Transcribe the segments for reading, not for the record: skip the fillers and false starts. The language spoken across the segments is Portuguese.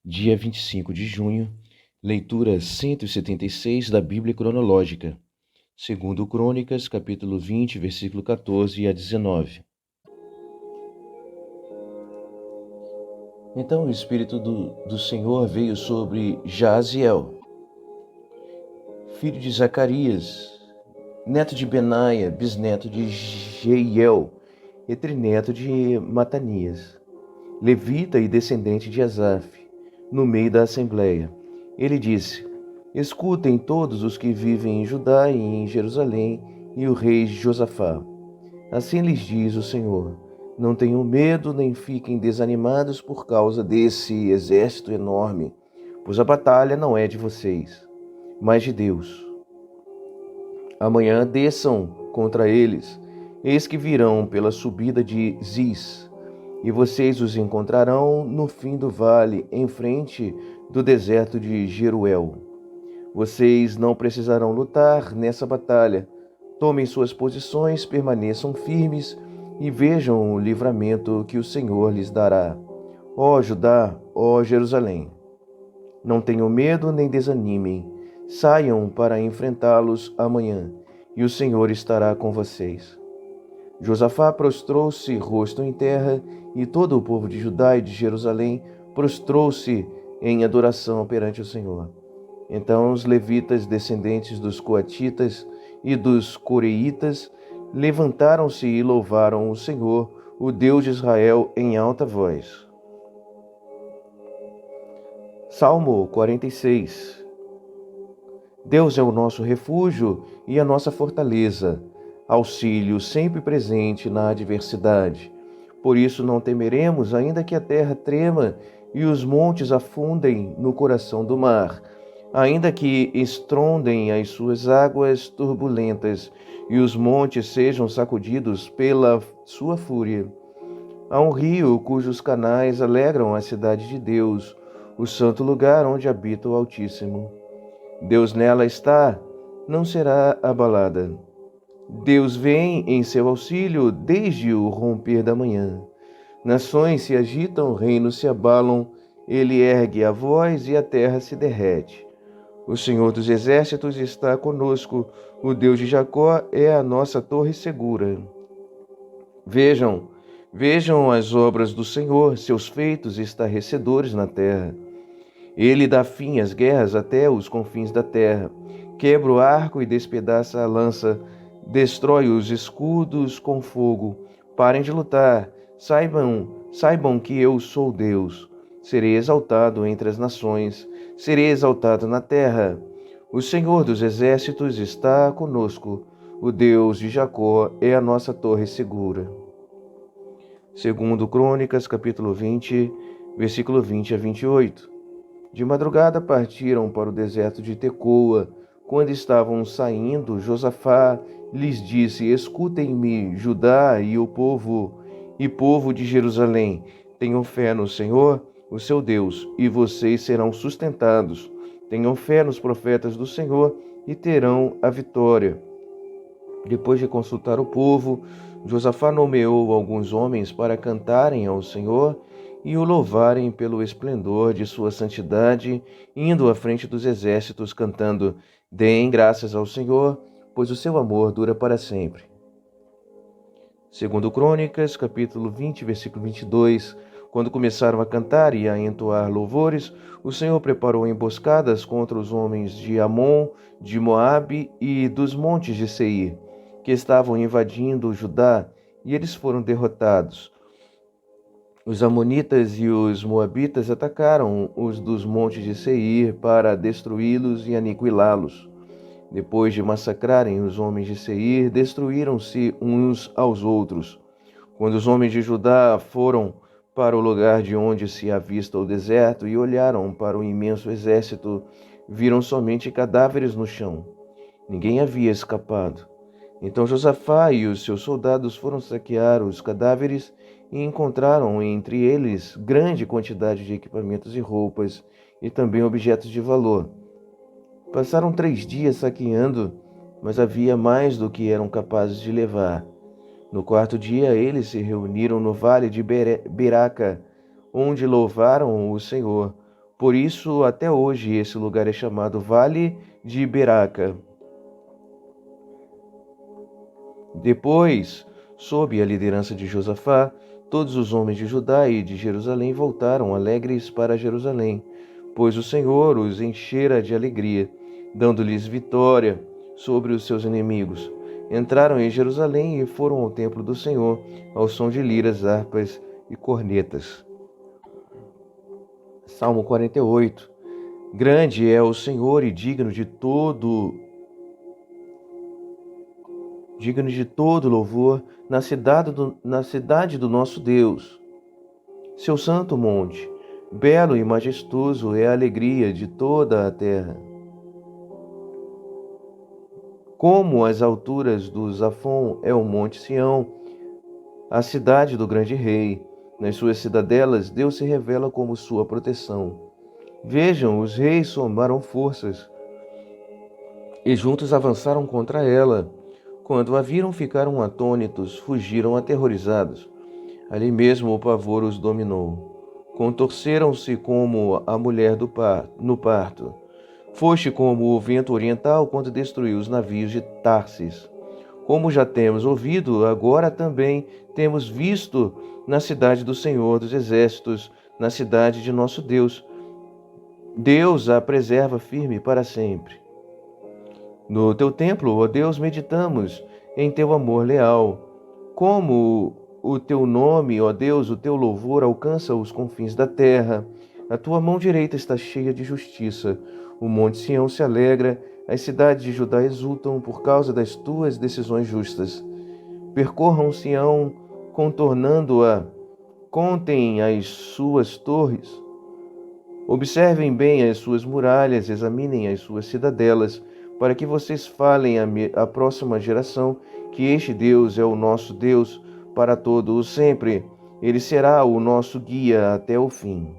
Dia 25 de junho, leitura 176 da Bíblia Cronológica, segundo Crônicas, capítulo 20, versículo 14 a 19. Então o Espírito do Senhor veio sobre Jaziel, filho de Zacarias, neto de Benaia, bisneto de Jeiel e trineto de Matanias, levita e descendente de Asaf, no meio da assembleia. Ele disse: Escutem todos os que vivem em Judá e em Jerusalém e o rei Josafá. Assim lhes diz o Senhor: Não tenham medo nem fiquem desanimados por causa desse exército enorme, pois a batalha não é de vocês, mas de Deus. Amanhã desçam contra eles, eis que virão pela subida de Ziz, e vocês os encontrarão no fim do vale, em frente do deserto de Jeruel. Vocês não precisarão lutar nessa batalha. Tomem suas posições, permaneçam firmes e vejam o livramento que o Senhor lhes dará. Ó Judá, ó Jerusalém, não tenham medo nem desanimem. Saiam para enfrentá-los amanhã, e o Senhor estará com vocês. Josafá prostrou-se rosto em terra, e todo o povo de Judá e de Jerusalém prostrou-se em adoração perante o Senhor. Então os levitas, descendentes dos coatitas e dos coreitas, levantaram-se e louvaram o Senhor, o Deus de Israel, em alta voz. Salmo 46. Deus é o nosso refúgio e a nossa fortaleza, auxílio sempre presente na adversidade. Por isso não temeremos, ainda que a terra trema e os montes afundem no coração do mar, ainda que estrondem as suas águas turbulentas e os montes sejam sacudidos pela sua fúria. Há um rio cujos canais alegram a cidade de Deus, o santo lugar onde habita o Altíssimo. Deus nela está, não será abalada. Deus vem em seu auxílio desde o romper da manhã. Nações se agitam, reinos se abalam, ele ergue a voz e a terra se derrete. O Senhor dos exércitos está conosco, o Deus de Jacó é a nossa torre segura. Vejam as obras do Senhor, seus feitos estarrecedores na terra. Ele dá fim às guerras até os confins da terra, quebra o arco e despedaça a lança, destrói os escudos com fogo. Parem de lutar, saibam que eu sou Deus. Serei exaltado entre as nações, serei exaltado na terra. O Senhor dos exércitos está conosco, o Deus de Jacó é a nossa torre segura. Segundo Crônicas, capítulo 20, versículo 20 a 28. De madrugada partiram para o deserto de Tecoa. Quando estavam saindo, Josafá lhes disse: Escutem-me, Judá e povo de Jerusalém. Tenham fé no Senhor, o seu Deus, e vocês serão sustentados. Tenham fé nos profetas do Senhor e terão a vitória. Depois de consultar o povo, Josafá nomeou alguns homens para cantarem ao Senhor e o louvarem pelo esplendor de sua santidade, indo à frente dos exércitos, cantando: Deem graças ao Senhor, pois o seu amor dura para sempre. Segundo Crônicas, capítulo 20, versículo 22, quando começaram a cantar e a entoar louvores, o Senhor preparou emboscadas contra os homens de Amon, de Moabe e dos montes de Seir, que estavam invadindo Judá, e eles foram derrotados. Os amonitas e os moabitas atacaram os dos montes de Seir para destruí-los e aniquilá-los. Depois de massacrarem os homens de Seir, destruíram-se uns aos outros. Quando os homens de Judá foram para o lugar de onde se avista o deserto e olharam para o imenso exército, viram somente cadáveres no chão. Ninguém havia escapado. Então Josafá e os seus soldados foram saquear os cadáveres e encontraram entre eles grande quantidade de equipamentos e roupas, e também objetos de valor. Passaram 3 dias saqueando, mas havia mais do que eram capazes de levar. No 4º dia, eles se reuniram no vale de Beraca, onde louvaram o Senhor, Por isso, até hoje, esse lugar é chamado Vale de Beraca. Depois, sob a liderança de Josafá, todos os homens de Judá e de Jerusalém voltaram alegres para Jerusalém, pois o Senhor os enchera de alegria, dando-lhes vitória sobre os seus inimigos. Entraram em Jerusalém e foram ao templo do Senhor, ao som de liras, harpas e cornetas. Salmo 48. Grande é o Senhor e digno de todo louvor na cidade do nosso Deus. Seu santo monte, belo e majestoso é a alegria de toda a terra. Como as alturas do Zafon é o monte Sião, a cidade do grande rei. Nas suas cidadelas, Deus se revela como sua proteção. Vejam, os reis somaram forças e juntos avançaram contra ela. Quando a viram, ficaram atônitos, fugiram aterrorizados. Ali mesmo o pavor os dominou. Contorceram-se como a mulher no parto. Foste como o vento oriental quando destruiu os navios de Tarsis. Como já temos ouvido, agora também temos visto na cidade do Senhor dos Exércitos, na cidade de nosso Deus. Deus a preserva firme para sempre. No teu templo, ó Deus, meditamos em teu amor leal. Como o teu nome, ó Deus, o teu louvor alcança os confins da terra. A tua mão direita está cheia de justiça. O monte Sião se alegra, as cidades de Judá exultam por causa das tuas decisões justas. Percorram Sião, contornando-a, contem as suas torres. Observem bem as suas muralhas, examinem as suas cidadelas, para que vocês falem à próxima geração que este Deus é o nosso Deus para todo o sempre. Ele será o nosso guia até o fim.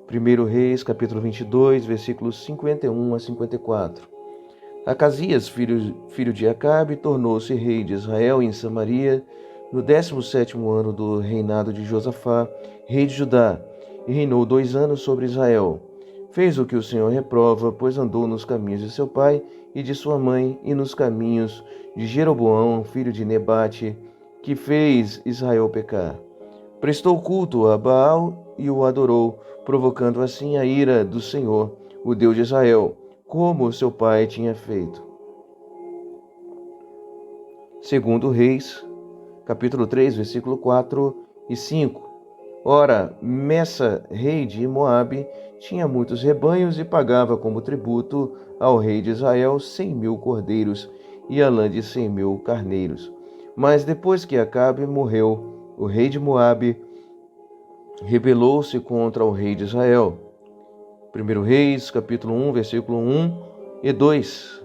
1 Reis, capítulo 22, versículos 51 a 54. Acasias, filho de Acabe, tornou-se rei de Israel em Samaria no 17º ano do reinado de Josafá, rei de Judá, e reinou 2 anos sobre Israel. Fez o que o Senhor reprova, pois andou nos caminhos de seu pai e de sua mãe, e nos caminhos de Jeroboão, filho de Nebate, que fez Israel pecar. Prestou culto a Baal e o adorou, provocando assim a ira do Senhor, o Deus de Israel, como seu pai tinha feito. 2 Reis, capítulo 3, versículo 4 e 5. Ora, Messa, rei de Moabe, tinha muitos rebanhos e pagava como tributo ao rei de Israel 100.000 cordeiros e a lã de 100.000 carneiros. Mas depois que Acabe morreu, o rei de Moabe rebelou-se contra o rei de Israel. 1 Reis, capítulo 1, versículo 1 e 2.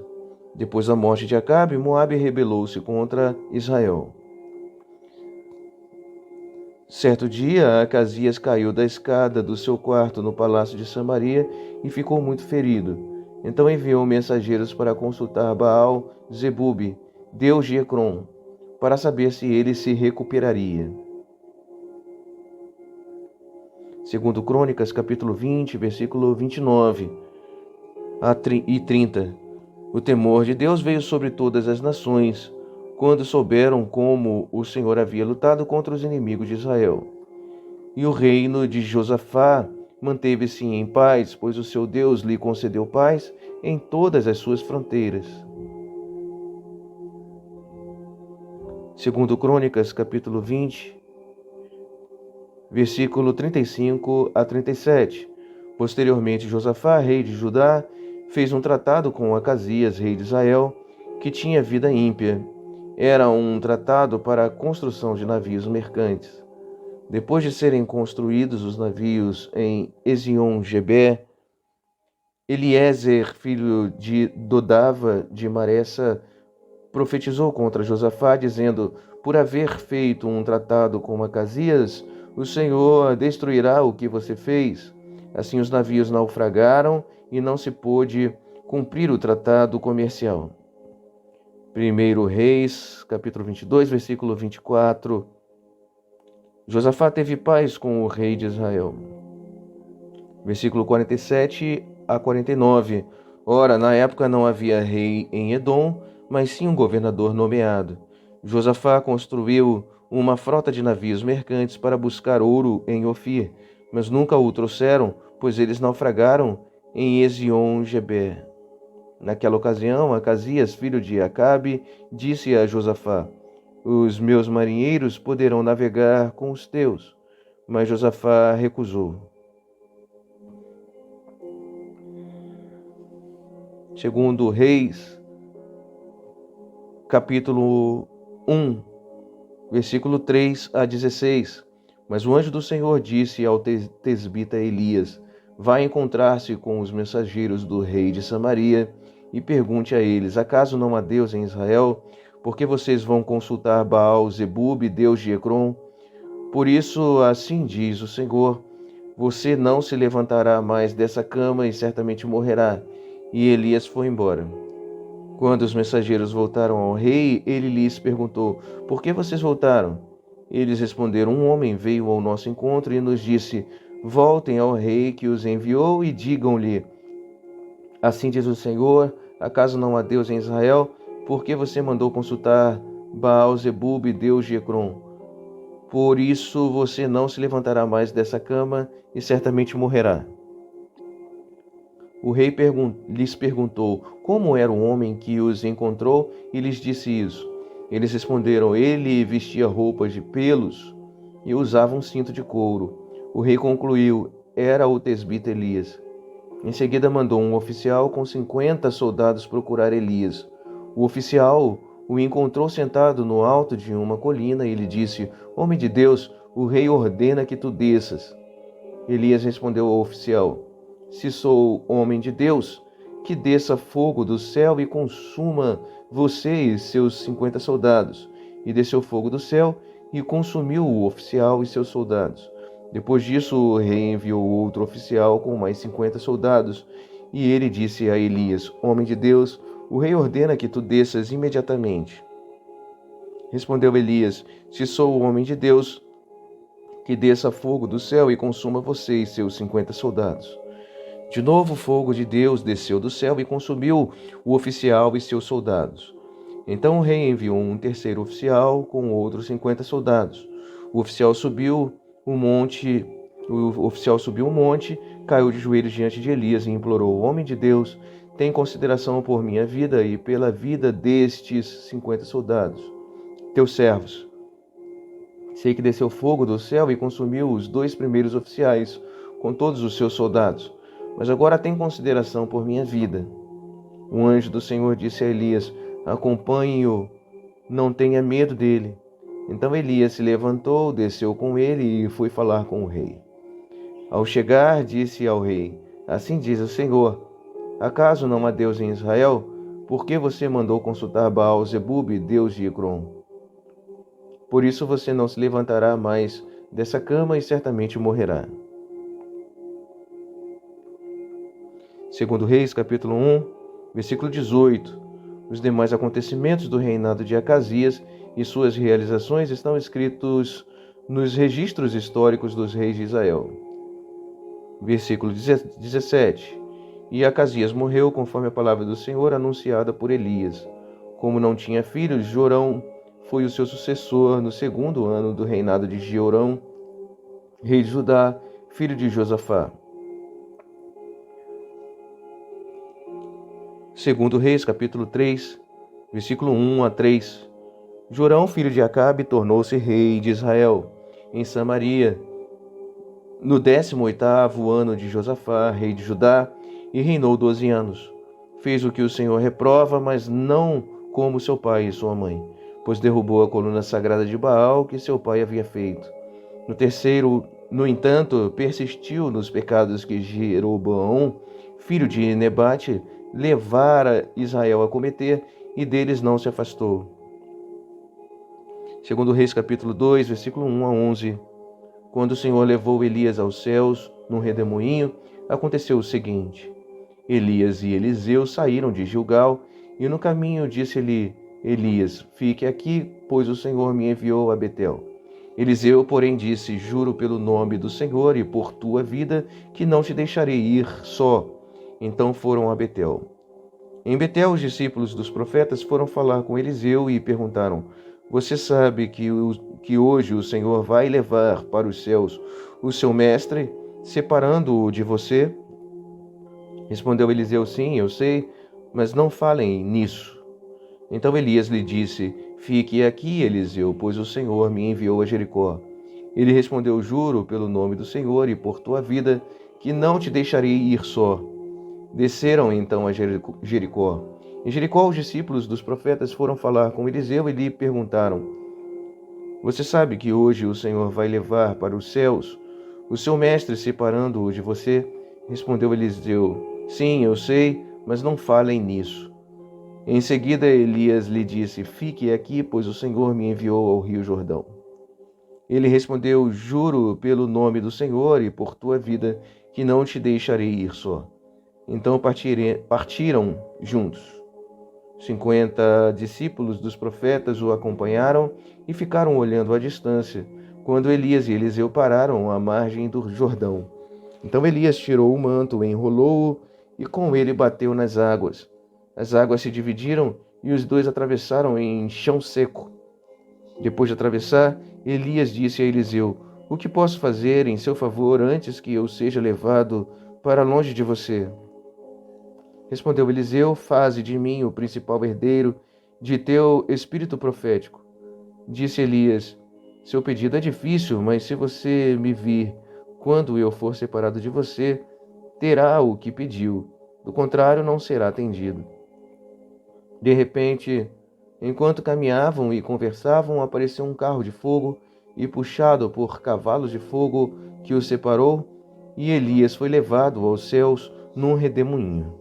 Depois da morte de Acabe, Moabe rebelou-se contra Israel. Certo dia, Acasias caiu da escada do seu quarto no palácio de Samaria e ficou muito ferido. Então enviou mensageiros para consultar Baal-Zebub, deus de Ecrom, para saber se ele se recuperaria. 2 Crônicas, capítulo 20, versículo 29 e 30. O temor de Deus veio sobre todas as nações, quando souberam como o Senhor havia lutado contra os inimigos de Israel. E o reino de Josafá manteve-se em paz, pois o seu Deus lhe concedeu paz em todas as suas fronteiras. 2 Crônicas, capítulo 20, versículo 35 a 37. Posteriormente, Josafá, rei de Judá, fez um tratado com Acasias, rei de Israel, que tinha vida ímpia. Era um tratado para a construção de navios mercantes. Depois de serem construídos os navios em Ezion-Geber, Eliezer, filho de Dodava de Maressa, profetizou contra Josafá, dizendo: por haver feito um tratado com Acasias, o Senhor destruirá o que você fez. Assim os navios naufragaram e não se pôde cumprir o tratado comercial. 1 Reis, capítulo 22, versículo 24 Josafá teve paz com o rei de Israel. Versículo 47 a 49. Ora, na época não havia rei em Edom, mas sim um governador nomeado. Josafá construiu uma frota de navios mercantes para buscar ouro em Ofir, mas nunca o trouxeram, pois eles naufragaram em Ezion-Geber. Naquela ocasião, Acasias, filho de Acabe, disse a Josafá: Os meus marinheiros poderão navegar com os teus. Mas Josafá recusou. Segundo Reis, capítulo 1, versículo 3 a 16. Mas o anjo do Senhor disse ao tesbita Elias: Vai encontrar-se com os mensageiros do rei de Samaria e pergunte a eles: Acaso não há Deus em Israel? Por que vocês vão consultar Baal-zebub, deus de Ecrom? Por isso, assim diz o Senhor: Você não se levantará mais dessa cama e certamente morrerá. E Elias foi embora. Quando os mensageiros voltaram ao rei, ele lhes perguntou: Por que vocês voltaram? Eles responderam: Um homem veio ao nosso encontro e nos disse: Voltem ao rei que os enviou e digam-lhe: Assim diz o Senhor: Acaso não há Deus em Israel? Por que você mandou consultar Baal-zebub, deus de Ecrom? Por isso você não se levantará mais dessa cama e certamente morrerá. O rei lhes perguntou como era o homem que os encontrou e lhes disse isso. Eles responderam: Ele vestia roupas de pelos e usava um cinto de couro. O rei concluiu: Era o tesbita Elias. Em seguida mandou um oficial com 50 soldados procurar Elias. O oficial o encontrou sentado no alto de uma colina e lhe disse: Homem de Deus, o rei ordena que tu desças. Elias respondeu ao oficial: Se sou homem de Deus, que desça fogo do céu e consuma você e seus 50 soldados. E desceu fogo do céu e consumiu o oficial e seus soldados. Depois disso, o rei enviou outro oficial com mais 50 soldados. E ele disse a Elias: Homem de Deus, o rei ordena que tu desças imediatamente. Respondeu Elias: Se sou o homem de Deus, que desça fogo do céu e consuma você e seus 50 soldados. De novo, o fogo de Deus desceu do céu e consumiu o oficial e seus soldados. Então o rei enviou um terceiro oficial com outros 50 soldados. O oficial subiu o monte, caiu de joelhos diante de Elias e implorou: Homem de Deus, tem consideração por minha vida e pela vida destes 50 soldados, teus servos. Sei que desceu fogo do céu e consumiu os 2 primeiros oficiais, com todos os seus soldados. Mas agora tem consideração por minha vida. O anjo do Senhor disse a Elias: Acompanhe-o, não tenha medo dele. Então Elias se levantou, desceu com ele e foi falar com o rei. Ao chegar, disse ao rei: Assim diz o Senhor: Acaso não há Deus em Israel? Por que você mandou consultar Baal-zebub, deus de Ecrom? Por isso você não se levantará mais dessa cama e certamente morrerá. Segundo Reis, capítulo 1, versículo 18. Os demais acontecimentos do reinado de Acasias e suas realizações estão escritos nos registros históricos dos reis de Israel. Versículo 17. E Acasias morreu conforme a palavra do Senhor anunciada por Elias. Como não tinha filhos, Jorão foi o seu sucessor no 2º ano do reinado de Jeorão, rei de Judá, filho de Josafá. Segundo Reis, capítulo 3, versículo 1 a 3. Jorão, filho de Acabe, tornou-se rei de Israel, em Samaria, no 18º ano de Josafá, rei de Judá, e reinou 12 anos. Fez o que o Senhor reprova, mas não como seu pai e sua mãe, pois derrubou a coluna sagrada de Baal que seu pai havia feito. No terceiro, no entanto, persistiu nos pecados que Jeroboão, filho de Nebate, levara Israel a cometer, e deles não se afastou. Segundo Reis, capítulo 2, versículo 1 a 11. Quando o Senhor levou Elias aos céus, num redemoinho, aconteceu o seguinte: Elias e Eliseu saíram de Gilgal, e no caminho disse-lhe Elias: Fique aqui, pois o Senhor me enviou a Betel. Eliseu, porém, disse: Juro pelo nome do Senhor e por tua vida que não te deixarei ir só. Então foram a Betel. Em Betel, os discípulos dos profetas foram falar com Eliseu e perguntaram: Você sabe que hoje o Senhor vai levar para os céus o seu mestre, separando-o de você? Respondeu Eliseu: Sim, eu sei, mas não falem nisso. Então Elias lhe disse: Fique aqui, Eliseu, pois o Senhor me enviou a Jericó. Ele respondeu: Juro pelo nome do Senhor e por tua vida que não te deixarei ir só. Desceram então a Jericó. Em Jericó, os discípulos dos profetas foram falar com Eliseu e lhe perguntaram: Você sabe que hoje o Senhor vai levar para os céus o seu mestre, separando-o de você? Respondeu Eliseu: Sim, eu sei, mas não falem nisso. Em seguida, Elias lhe disse: Fique aqui, pois o Senhor me enviou ao rio Jordão. Ele respondeu: Juro pelo nome do Senhor e por tua vida que não te deixarei ir só. Então partiram juntos. 50 discípulos dos profetas o acompanharam e ficaram olhando à distância, quando Elias e Eliseu pararam à margem do Jordão. Então Elias tirou o manto, enrolou-o e com ele bateu nas águas. As águas se dividiram e os dois atravessaram em chão seco. Depois de atravessar, Elias disse a Eliseu: O que posso fazer em seu favor antes que eu seja levado para longe de você? Respondeu Eliseu: Faze de mim o principal herdeiro de teu espírito profético. Disse Elias: Seu pedido é difícil, mas se você me vir quando eu for separado de você, terá o que pediu. Do contrário, não será atendido. De repente, enquanto caminhavam e conversavam, apareceu um carro de fogo e puxado por cavalos de fogo que os separou, e Elias foi levado aos céus num redemoinho.